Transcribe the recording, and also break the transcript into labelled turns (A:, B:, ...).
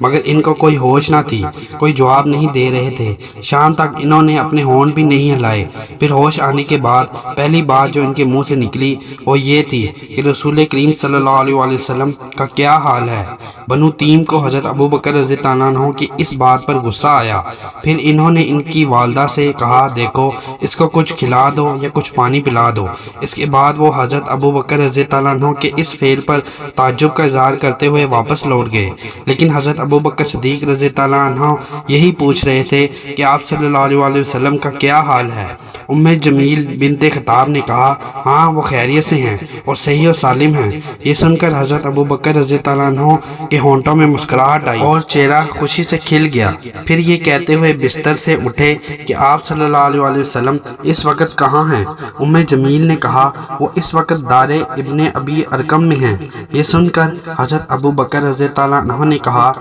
A: مگر ان کو کوئی ہوش نہ تھی، کوئی جواب نہیں دے رہے تھے۔ شام تک انہوں نے اپنے ہونٹ بھی نہیں ہلائے۔ پھر ہوش آنے کے بعد پہلی بات جو ان کے منہ سے نکلی وہ یہ تھی کہ رسول کریم صلی اللہ علیہ وسلم کا کیا حال ہے۔ بنو تیم کو حضرت ابوبکر رضی اللہ عنہ کی اس بات پر غصہ آیا۔ پھر انہوں نے ان کی والدہ سے کہا، دیکھو اس کو کچھ کھلا دو یا کچھ پانی پلا دو۔ اس کے بعد وہ حضرت ابوبکر رضی اللہ عنہ کے اس فعل پر تعجب کا اظہار کرتے ہوئے واپس لوٹ گئے، لیکن حضرت ابوبکر صدیق رضی اللہ عنہ یہی پوچھ رہے تھے کہ آپ صلی اللہ علیہ وسلم کا کیا حال ہے۔ جمیل بنت خطاب نے کہا، ہاں وہ خیریت سے ہیں اور صحیح و سالم ہیں۔ یہ سن کر حضرت ابوبکر رضی اللہ عنہ کے ہونٹوں میں مسکراہٹ آئی اور چہرہ خوشی سے کھل گیا۔ پھر یہ کہتے ہوئے بستر سے اٹھے کہ آپ صلی اللہ علیہ وسلم اس وقت کہاں ہیں؟ جمیل نے کہا، وہ اس وقت دار ابن ابی ارقم میں ہیں۔ یہ سن کر حضرت ابوبکر رضی اللہ عنہ نے کہا،